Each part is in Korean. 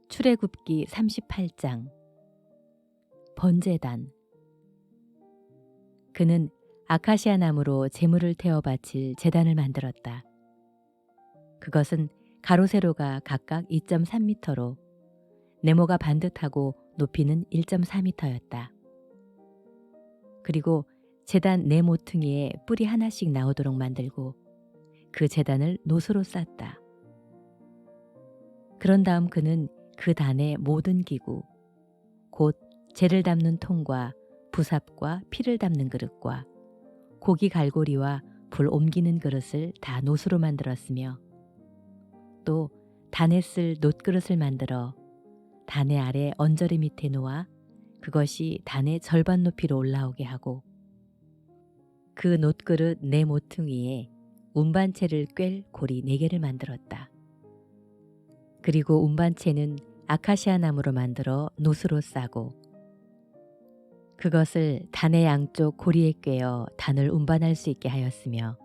출애굽기 38장. 번제단. 그는 아카시아 나무로 제물을 태워 바칠 제단을 만들었다. 그것은 가로 세로가 각각 2.3m로 네모가 반듯하고 높이는 1.4m였다. 그리고 제단 네 모퉁이에 뿔이 하나씩 나오도록 만들고 그 제단을 노수로 쌌다. 그런 다음 그는 그 단의 모든 기구, 곧 재를 담는 통과 부삽과 피를 담는 그릇과 고기 갈고리와 불 옮기는 그릇을 다 노수로 만들었으며, 또 단에 쓸 놋그릇을 만들어 단의 아래 언저리 밑에 놓아 그것이 단의 절반 높이로 올라오게 하고, 그 놋그릇 네 모퉁이에 운반체를 꿰 고리 4개를 만들었다. 그리고 운반체는 아카시아 나무로 만들어 노수로 싸고, 그것을 단의 양쪽 고리에 꿰어 단을 운반할 수 있게 하였으며,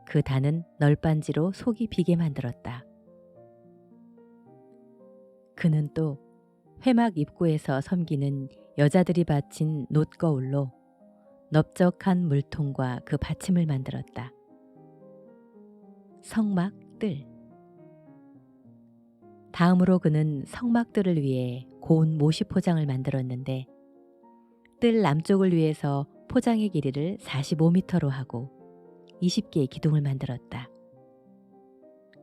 그 단은 널빤지로 속이 비게 만들었다. 그는 또 회막 입구에서 섬기는 여자들이 바친 놋거울로 넓적한 물통과 그 받침을 만들었다. 성막 뜰. 다음으로 그는 성막들을 위해 고운 모시 포장을 만들었는데, 뜰 남쪽을 위해서 포장의 길이를 45m로 하고 20개의 기둥을 만들었다.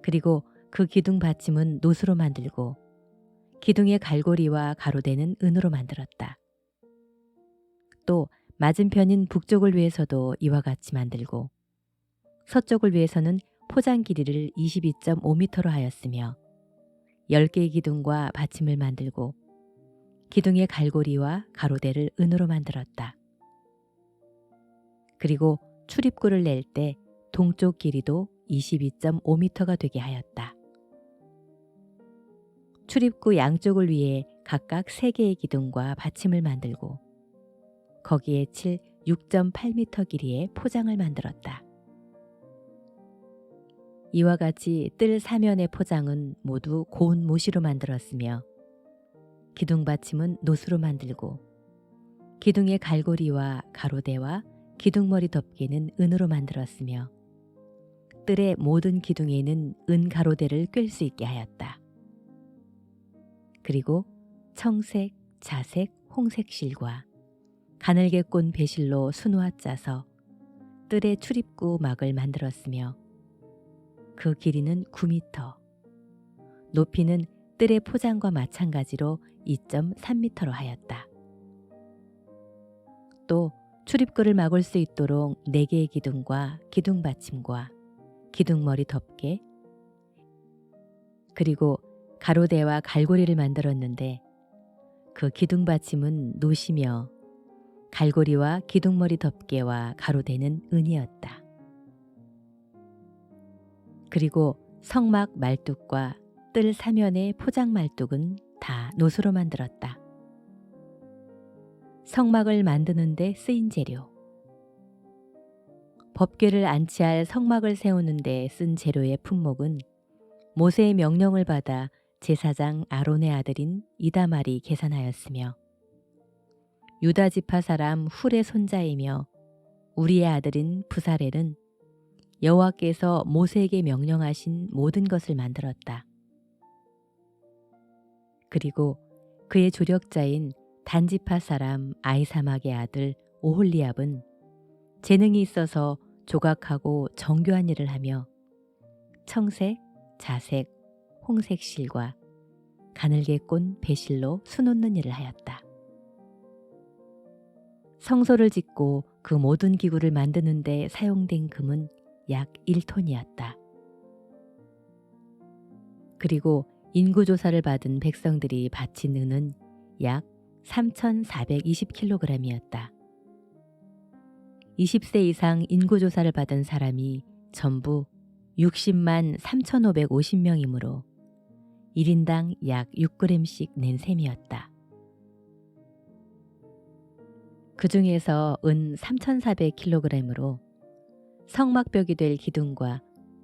그리고 그 기둥 받침은 노수로 만들고 기둥의 갈고리와 가로대는 은으로 만들었다. 또 맞은편인 북쪽을 위해서도 이와 같이 만들고, 서쪽을 위해서는 포장 길이를 22.5m로 하였으며 10개의 기둥과 받침을 만들고 기둥의 갈고리와 가로대를 은으로 만들었다. 그리고 출입구를 낼 때 동쪽 길이도 22.5m가 되게 하였다. 출입구 양쪽을 위해 각각 3개의 기둥과 받침을 만들고 거기에 칠 6.8m 길이의 포장을 만들었다. 이와 같이 뜰 사면의 포장은 모두 고운 모시로 만들었으며, 기둥 받침은 노수로 만들고 기둥의 갈고리와 가로대와 기둥머리 덮개는 은으로 만들었으며, 뜰의 모든 기둥에는 은 가로대를 꿰 수 있게 하였다. 그리고 청색, 자색, 홍색 실과 가늘게 꼰 배실로 수놓아 짜서 뜰의 출입구 막을 만들었으며, 그 길이는 9m, 높이는 뜰의 포장과 마찬가지로 2.3m로 하였다. 또 출입구를 막을 수 있도록 4개의 기둥과 기둥 받침과 기둥머리 덮개, 그리고 가로대와 갈고리를 만들었는데, 그 기둥 받침은 노시며 갈고리와 기둥머리 덮개와 가로대는 은이었다. 그리고 성막 말뚝과 뜰 사면의 포장 말뚝은 다 노수로 만들었다. 성막을 만드는 데 쓰인 재료. 법궤를 안치할 성막을 세우는 데 쓴 재료의 품목은 모세의 명령을 받아 제사장 아론의 아들인 이다말이 계산하였으며, 유다 지파 사람 훌의 손자이며 우리의 아들인 부살엘은 여호와께서 모세에게 명령하신 모든 것을 만들었다. 그리고 그의 조력자인 단지파 사람 아이사막의 아들 오홀리압은 재능이 있어서 조각하고 정교한 일을 하며 청색, 자색, 홍색 실과 가늘게 꼰 배실로 수놓는 일을 하였다. 성소를 짓고 그 모든 기구를 만드는 데 사용된 금은 약 1톤이었다. 그리고 인구조사를 받은 백성들이 바친 은은 약 3,420kg이었다. 20세 이상 인구조사를 받은 사람이 전부 60만 3,550명이므로 1인당 약 6g씩 낸 셈이었다. 그 중에서 은 3,400kg으로 성막벽이 될 기둥과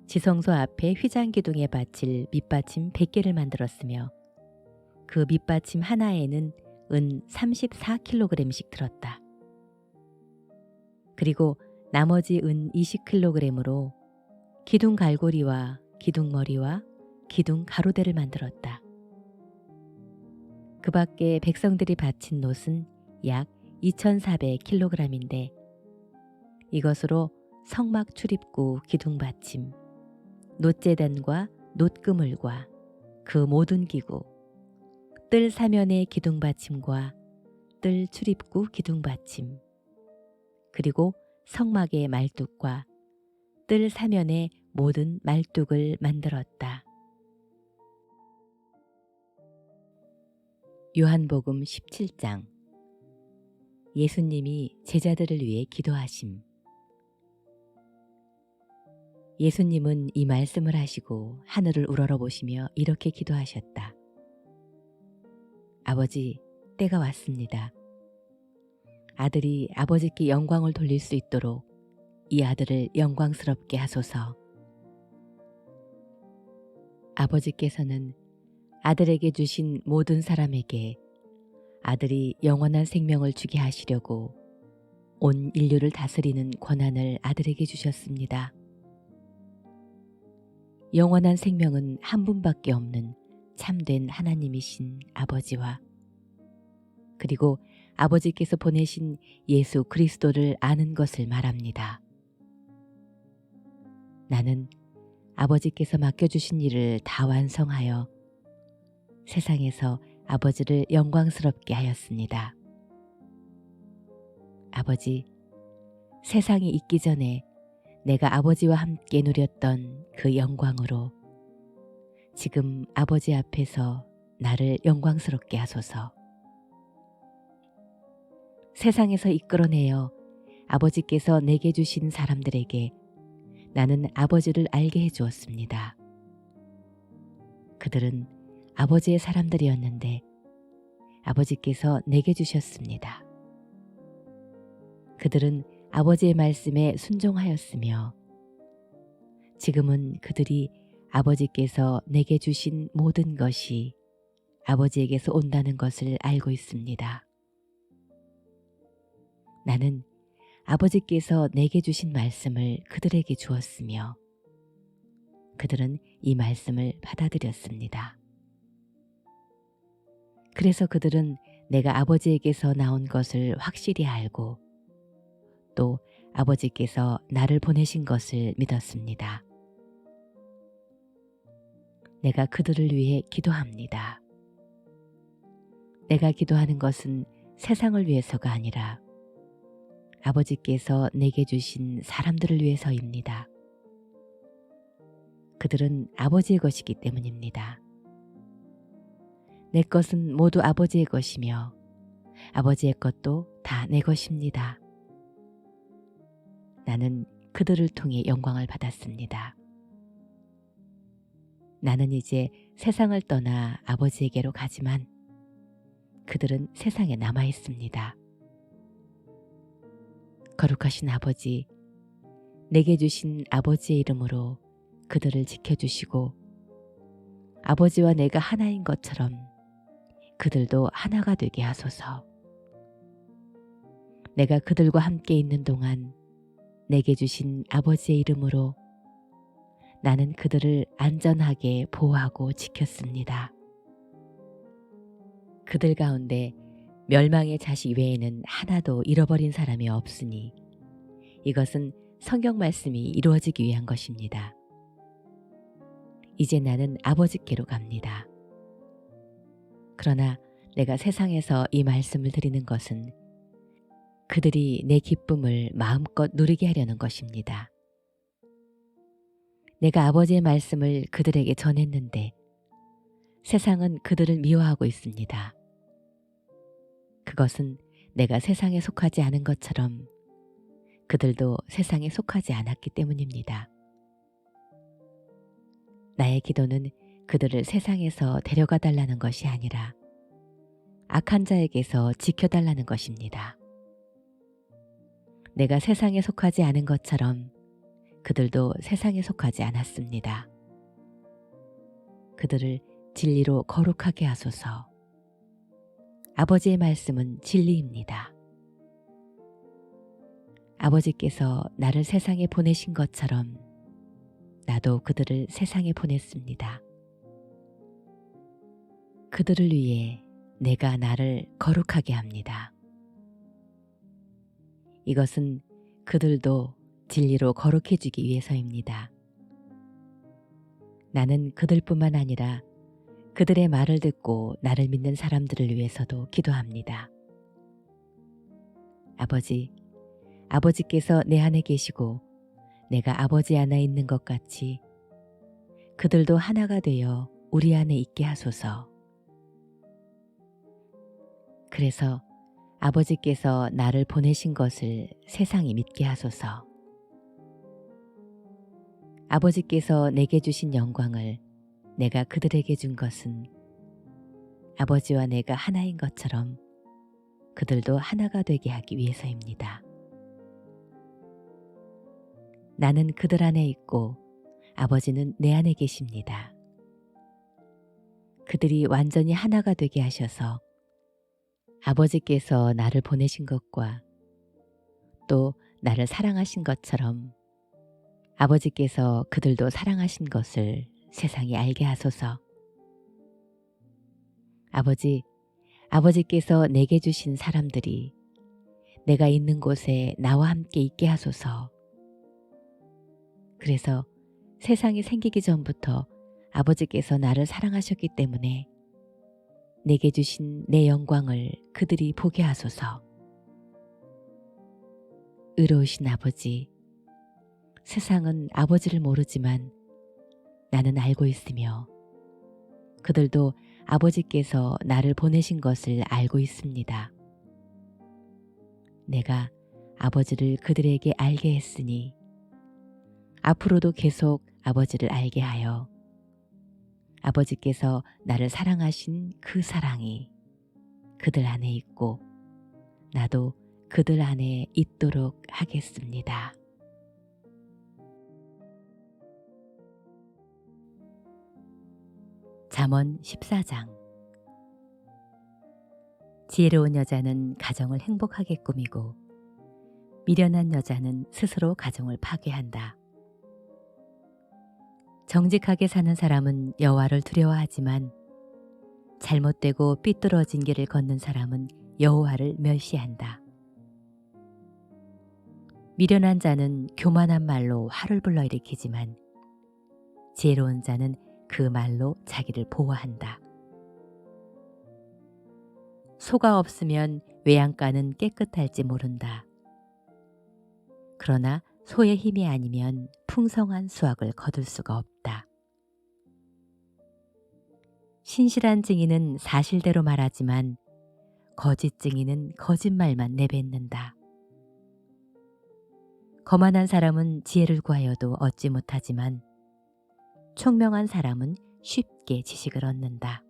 지성소 앞에 휘장 기둥에 받칠 밑받침 100개를 만들었으며, 그 밑받침 하나에는 은 34kg씩 들었다. 그리고 나머지 은 20kg으로 기둥 갈고리와 기둥 머리와 기둥 가로대를 만들었다. 그 밖에 백성들이 바친 놋은 약 2400kg인데 이것으로 성막 출입구 기둥 받침, 놋제단과 놋그물과 그 모든 기구, 뜰 사면의 기둥 받침과 뜰 출입구 기둥 받침, 그리고 성막의 말뚝과 뜰 사면의 모든 말뚝을 만들었다. 요한복음 17장. 예수님이 제자들을 위해 기도하심. 예수님은 이 말씀을 하시고 하늘을 우러러보시며 이렇게 기도하셨다. 아버지, 때가 왔습니다. 아들이 아버지께 영광을 돌릴 수 있도록 이 아들을 영광스럽게 하소서. 아버지께서는 아들에게 주신 모든 사람에게 아들이 영원한 생명을 주게 하시려고 온 인류를 다스리는 권한을 아들에게 주셨습니다. 영원한 생명은 한 분밖에 없는 참된 하나님이신 아버지와 그리고 아버지께서 보내신 예수 그리스도를 아는 것을 말합니다. 나는 아버지께서 맡겨주신 일을 다 완성하여 세상에서 아버지를 영광스럽게 하였습니다. 아버지, 세상이 있기 전에 내가 아버지와 함께 누렸던 그 영광으로 지금 아버지 앞에서 나를 영광스럽게 하소서. 세상에서 이끌어내어 아버지께서 내게 주신 사람들에게 나는 아버지를 알게 해주었습니다. 그들은 아버지의 사람들이었는데 아버지께서 내게 주셨습니다. 그들은 아버지의 말씀에 순종하였으며 지금은 그들이 아버지께서 내게 주신 모든 것이 아버지에게서 온다는 것을 알고 있습니다. 나는 아버지께서 내게 주신 말씀을 그들에게 주었으며 그들은 이 말씀을 받아들였습니다. 그래서 그들은 내가 아버지에게서 나온 것을 확실히 알고 또 아버지께서 나를 보내신 것을 믿었습니다. 내가 그들을 위해 기도합니다. 내가 기도하는 것은 세상을 위해서가 아니라 아버지께서 내게 주신 사람들을 위해서입니다. 그들은 아버지의 것이기 때문입니다. 내 것은 모두 아버지의 것이며 아버지의 것도 다 내 것입니다. 나는 그들을 통해 영광을 받았습니다. 나는 이제 세상을 떠나 아버지에게로 가지만 그들은 세상에 남아 있습니다. 거룩하신 아버지, 내게 주신 아버지의 이름으로 그들을 지켜주시고 아버지와 내가 하나인 것처럼 그들도 하나가 되게 하소서. 내가 그들과 함께 있는 동안 내게 주신 아버지의 이름으로 나는 그들을 안전하게 보호하고 지켰습니다. 그들 가운데 멸망의 자식 외에는 하나도 잃어버린 사람이 없으니 이것은 성경 말씀이 이루어지기 위한 것입니다. 이제 나는 아버지께로 갑니다. 그러나 내가 세상에서 이 말씀을 드리는 것은 그들이 내 기쁨을 마음껏 누리게 하려는 것입니다. 내가 아버지의 말씀을 그들에게 전했는데 세상은 그들을 미워하고 있습니다. 그것은 내가 세상에 속하지 않은 것처럼 그들도 세상에 속하지 않았기 때문입니다. 나의 기도는 그들을 세상에서 데려가 달라는 것이 아니라 악한 자에게서 지켜달라는 것입니다. 내가 세상에 속하지 않은 것처럼 그들도 세상에 속하지 않았습니다. 그들을 진리로 거룩하게 하소서. 아버지의 말씀은 진리입니다. 아버지께서 나를 세상에 보내신 것처럼 나도 그들을 세상에 보냈습니다. 그들을 위해 내가 나를 거룩하게 합니다. 이것은 그들도 진리로 거룩해지기 위해서입니다. 나는 그들뿐만 아니라 그들의 말을 듣고 나를 믿는 사람들을 위해서도 기도합니다. 아버지께서 내 안에 계시고 내가 아버지 안에 있는 것 같이 그들도 하나가 되어 우리 안에 있게 하소서. 그래서 아버지께서 나를 보내신 것을 세상이 믿게 하소서. 아버지께서 내게 주신 영광을 내가 그들에게 준 것은 아버지와 내가 하나인 것처럼 그들도 하나가 되게 하기 위해서입니다. 나는 그들 안에 있고 아버지는 내 안에 계십니다. 그들이 완전히 하나가 되게 하셔서 아버지께서 나를 보내신 것과 또 나를 사랑하신 것처럼 아버지께서 그들도 사랑하신 것을 세상이 알게 하소서. 아버지께서 내게 주신 사람들이 내가 있는 곳에 나와 함께 있게 하소서. 그래서 세상이 생기기 전부터 아버지께서 나를 사랑하셨기 때문에 내게 주신 내 영광을 그들이 보게 하소서. 의로우신 아버지, 세상은 아버지를 모르지만 나는 알고 있으며 그들도 아버지께서 나를 보내신 것을 알고 있습니다. 내가 아버지를 그들에게 알게 했으니 앞으로도 계속 아버지를 알게 하여 아버지께서 나를 사랑하신 그 사랑이 그들 안에 있고 나도 그들 안에 있도록 하겠습니다. 잠언 14장. 지혜로운 여자는 가정을 행복하게 꾸미고 미련한 여자는 스스로 가정을 파괴한다. 정직하게 사는 사람은 여호와를 두려워하지만 잘못되고 삐뚤어진 길을 걷는 사람은 여호와를 멸시한다. 미련한 자는 교만한 말로 화를 불러일으키지만 지혜로운 자는 그 말로 자기를 보호한다. 소가 없으면 외양간은 깨끗할지 모른다. 그러나 소의 힘이 아니면 풍성한 수확을 거둘 수가 없다. 신실한 증인은 사실대로 말하지만 거짓 증인은 거짓말만 내뱉는다. 거만한 사람은 지혜를 구하여도 얻지 못하지만 총명한 사람은 쉽게 지식을 얻는다.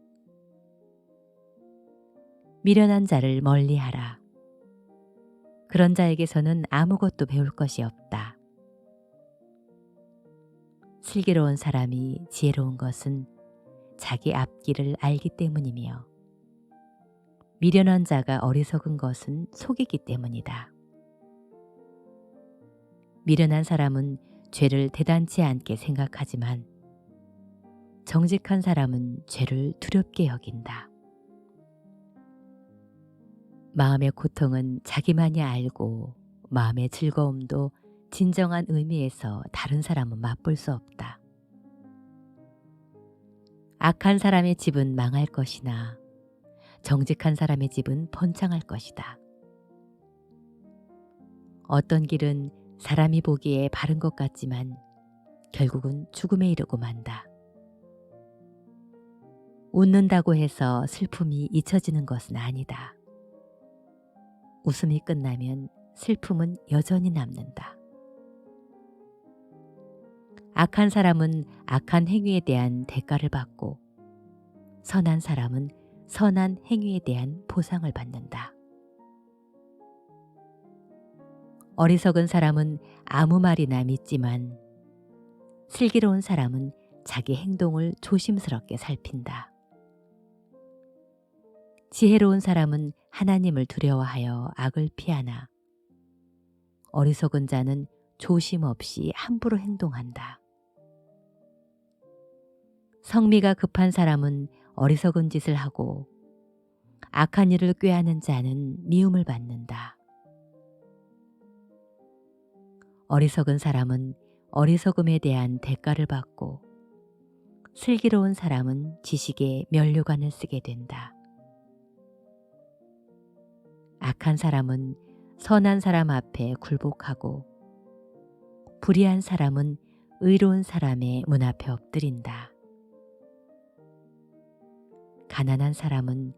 미련한 자를 멀리하라. 그런 자에게서는 아무것도 배울 것이 없다. 슬기로운 사람이 지혜로운 것은 자기 앞길을 알기 때문이며 미련한 자가 어리석은 것은 속이기 때문이다. 미련한 사람은 죄를 대단치 않게 생각하지만 정직한 사람은 죄를 두렵게 여긴다. 마음의 고통은 자기만이 알고 마음의 즐거움도 진정한 의미에서 다른 사람은 맛볼 수 없다. 악한 사람의 집은 망할 것이나 정직한 사람의 집은 번창할 것이다. 어떤 길은 사람이 보기에 바른 것 같지만 결국은 죽음에 이르고 만다. 웃는다고 해서 슬픔이 잊혀지는 것은 아니다. 웃음이 끝나면 슬픔은 여전히 남는다. 악한 사람은 악한 행위에 대한 대가를 받고 선한 사람은 선한 행위에 대한 보상을 받는다. 어리석은 사람은 아무 말이나 믿지만 슬기로운 사람은 자기 행동을 조심스럽게 살핀다. 지혜로운 사람은 하나님을 두려워하여 악을 피하나 어리석은 자는 조심 없이 함부로 행동한다. 성미가 급한 사람은 어리석은 짓을 하고 악한 일을 꾀하는 자는 미움을 받는다. 어리석은 사람은 어리석음에 대한 대가를 받고 슬기로운 사람은 지식에 면류관을 쓰게 된다. 악한 사람은 선한 사람 앞에 굴복하고 불의한 사람은 의로운 사람의 문 앞에 엎드린다. 가난한 사람은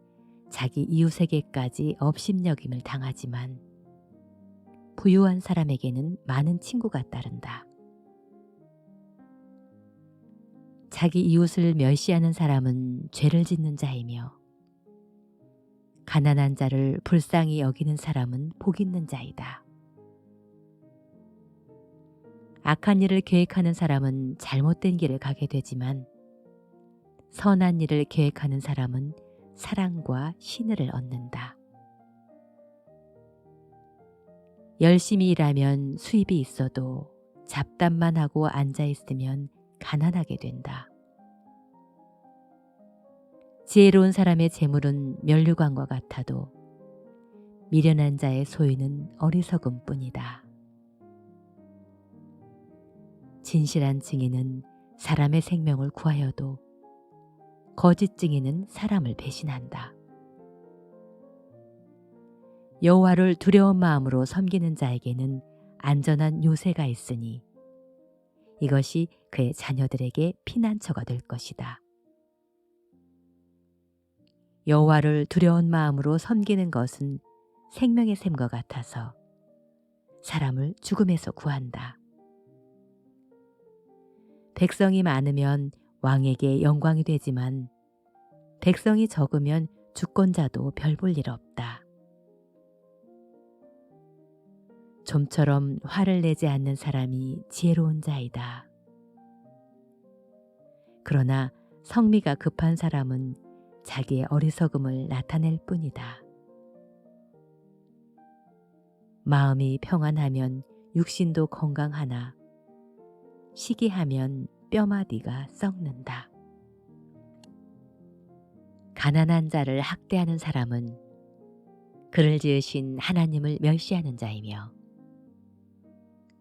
자기 이웃에게까지 업신여김을 당하지만 부유한 사람에게는 많은 친구가 따른다. 자기 이웃을 멸시하는 사람은 죄를 짓는 자이며 가난한 자를 불쌍히 여기는 사람은 복 있는 자이다. 악한 일을 계획하는 사람은 잘못된 길을 가게 되지만 선한 일을 계획하는 사람은 사랑과 신의를 얻는다. 열심히 일하면 수입이 있어도 잡담만 하고 앉아 있으면 가난하게 된다. 지혜로운 사람의 재물은 면류관과 같아도 미련한 자의 소유는 어리석음뿐이다. 진실한 증인은 사람의 생명을 구하여도 거짓 증인은 사람을 배신한다. 여호와를 두려운 마음으로 섬기는 자에게는 안전한 요새가 있으니 이것이 그의 자녀들에게 피난처가 될 것이다. 여호와를 두려운 마음으로 섬기는 것은 생명의 샘과 같아서 사람을 죽음에서 구한다. 백성이 많으면 왕에게 영광이 되지만 백성이 적으면 주권자도 별 볼 일 없다. 좀처럼 화를 내지 않는 사람이 지혜로운 자이다. 그러나 성미가 급한 사람은 자기의 어리석음을 나타낼 뿐이다. 마음이 평안하면 육신도 건강하나 시기하면 뼈마디가 썩는다. 가난한 자를 학대하는 사람은 그를 지으신 하나님을 멸시하는 자이며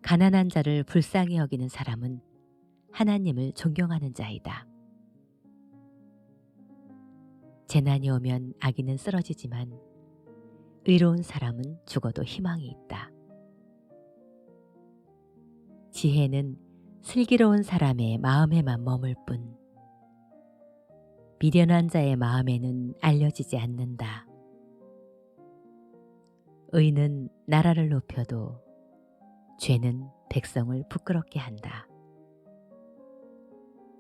가난한 자를 불쌍히 여기는 사람은 하나님을 존경하는 자이다. 재난이 오면 악인은 쓰러지지만 의로운 사람은 죽어도 희망이 있다. 지혜는 슬기로운 사람의 마음에만 머물 뿐 미련한 자의 마음에는 알려지지 않는다. 의는 나라를 높여도 죄는 백성을 부끄럽게 한다.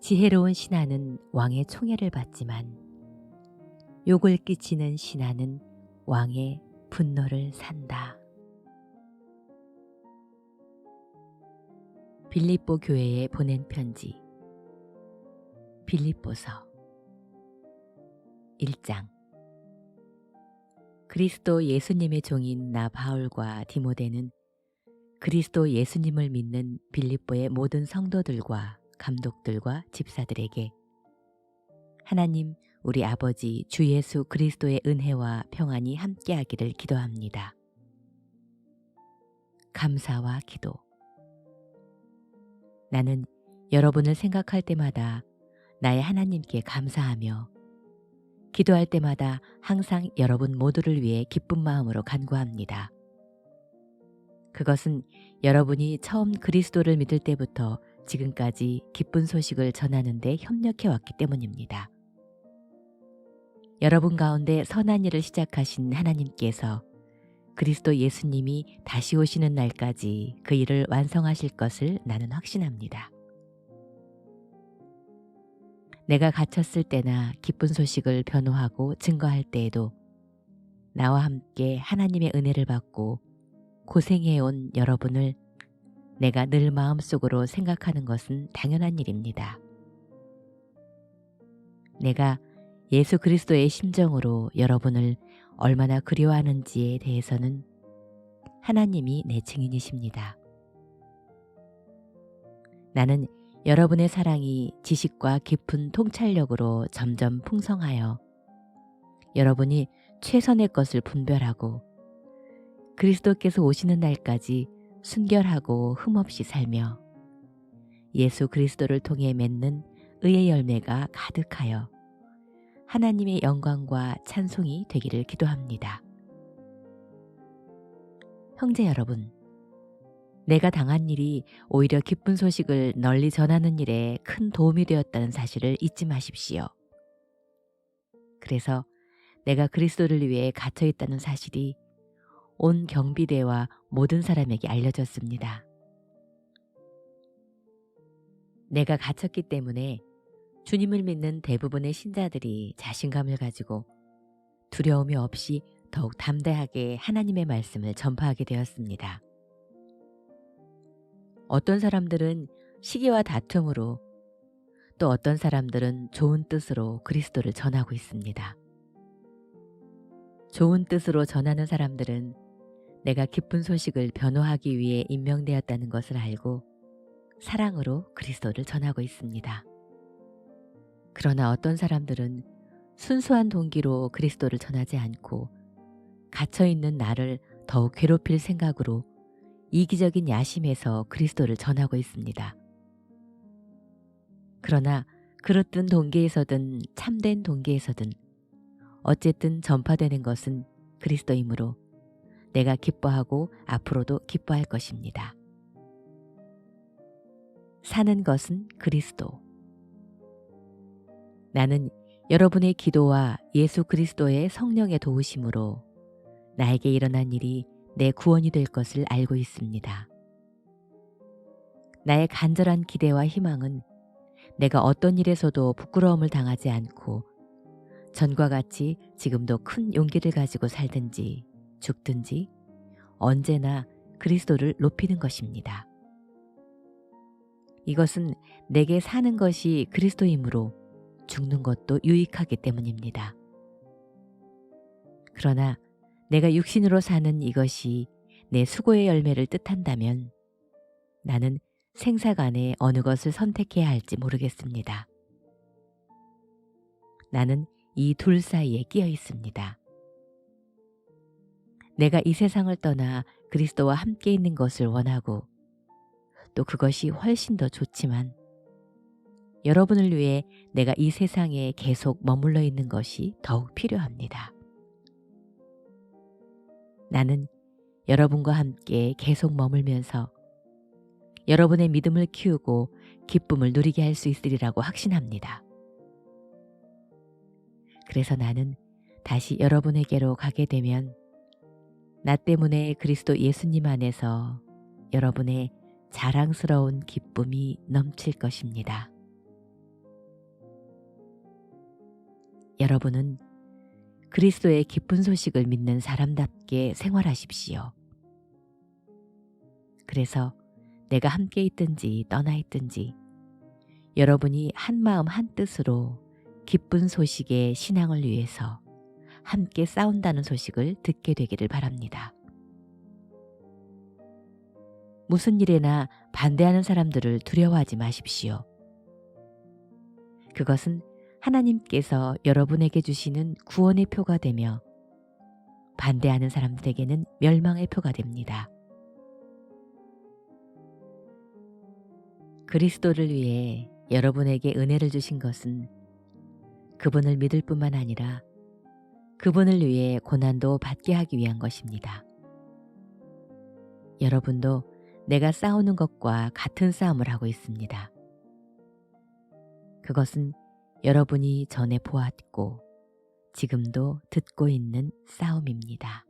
지혜로운 신하는 왕의 총애를 받지만 욕을 끼치는 신하는 왕의 분노를 산다. 빌립보 교회에 보낸 편지 빌립보서 1장. 그리스도 예수님의 종인 나 바울과 디모데는 그리스도 예수님을 믿는 빌립보의 모든 성도들과 감독들과 집사들에게 하나님 우리 아버지 주 예수 그리스도의 은혜와 평안이 함께하기를 기도합니다. 감사와 기도. 나는 여러분을 생각할 때마다 나의 하나님께 감사하며 기도할 때마다 항상 여러분 모두를 위해 기쁜 마음으로 간구합니다. 그것은 여러분이 처음 그리스도를 믿을 때부터 지금까지 기쁜 소식을 전하는 데 협력해 왔기 때문입니다. 여러분 가운데 선한 일을 시작하신 하나님께서 그리스도 예수님이 다시 오시는 날까지 그 일을 완성하실 것을 나는 확신합니다. 내가 갇혔을 때나 기쁜 소식을 변호하고 증거할 때에도 나와 함께 하나님의 은혜를 받고 고생해온 여러분을 내가 늘 마음속으로 생각하는 것은 당연한 일입니다. 내가 예수 그리스도의 심정으로 여러분을 얼마나 그리워하는지에 대해서는 하나님이 내 증인이십니다. 나는 여러분의 사랑이 지식과 깊은 통찰력으로 점점 풍성하여 여러분이 최선의 것을 분별하고 그리스도께서 오시는 날까지 순결하고 흠없이 살며 예수 그리스도를 통해 맺는 의의 열매가 가득하여 하나님의 영광과 찬송이 되기를 기도합니다. 형제 여러분, 내가 당한 일이 오히려 기쁜 소식을 널리 전하는 일에 큰 도움이 되었다는 사실을 잊지 마십시오. 그래서 내가 그리스도를 위해 갇혀 있다는 사실이 온 경비대와 모든 사람에게 알려졌습니다. 내가 갇혔기 때문에 주님을 믿는 대부분의 신자들이 자신감을 가지고 두려움이 없이 더욱 담대하게 하나님의 말씀을 전파하게 되었습니다. 어떤 사람들은 시기와 다툼으로, 또 어떤 사람들은 좋은 뜻으로 그리스도를 전하고 있습니다. 좋은 뜻으로 전하는 사람들은 내가 기쁜 소식을 변호하기 위해 임명되었다는 것을 알고 사랑으로 그리스도를 전하고 있습니다. 그러나 어떤 사람들은 순수한 동기로 그리스도를 전하지 않고 갇혀있는 나를 더욱 괴롭힐 생각으로 이기적인 야심에서 그리스도를 전하고 있습니다. 그러나 그릇된 동기에서든 참된 동기에서든 어쨌든 전파되는 것은 그리스도이므로 내가 기뻐하고 앞으로도 기뻐할 것입니다. 사는 것은 그리스도. 나는 여러분의 기도와 예수 그리스도의 성령의 도우심으로 나에게 일어난 일이 내 구원이 될 것을 알고 있습니다. 나의 간절한 기대와 희망은 내가 어떤 일에서도 부끄러움을 당하지 않고 전과 같이 지금도 큰 용기를 가지고 살든지 죽든지 언제나 그리스도를 높이는 것입니다. 이것은 내게 사는 것이 그리스도이므로 죽는 것도 유익하기 때문입니다. 그러나 내가 육신으로 사는 이것이 내 수고의 열매를 뜻한다면 나는 생사간에 어느 것을 선택해야 할지 모르겠습니다. 나는 이 둘 사이에 끼어 있습니다. 내가 이 세상을 떠나 그리스도와 함께 있는 것을 원하고 또 그것이 훨씬 더 좋지만 여러분을 위해 내가 이 세상에 계속 머물러 있는 것이 더욱 필요합니다. 나는 여러분과 함께 계속 머물면서 여러분의 믿음을 키우고 기쁨을 누리게 할 수 있으리라고 확신합니다. 그래서 나는 다시 여러분에게로 가게 되면 나 때문에 그리스도 예수님 안에서 여러분의 자랑스러운 기쁨이 넘칠 것입니다. 여러분은 그리스도의 기쁜 소식을 믿는 사람답게 생활하십시오. 그래서 내가 함께 있든지 떠나 있든지 여러분이 한마음 한뜻으로 기쁜 소식의 신앙을 위해서 함께 싸운다는 소식을 듣게 되기를 바랍니다. 무슨 일에나 반대하는 사람들을 두려워하지 마십시오. 그것은 하나님께서 여러분에게 주시는 구원의 표가 되며 반대하는 사람들에게는 멸망의 표가 됩니다. 그리스도를 위해 여러분에게 은혜를 주신 것은 그분을 믿을 뿐만 아니라 그분을 위해 고난도 받게 하기 위한 것입니다. 여러분도 내가 싸우는 것과 같은 싸움을 하고 있습니다. 그것은 여러분이 전에 보았고 지금도 듣고 있는 싸움입니다.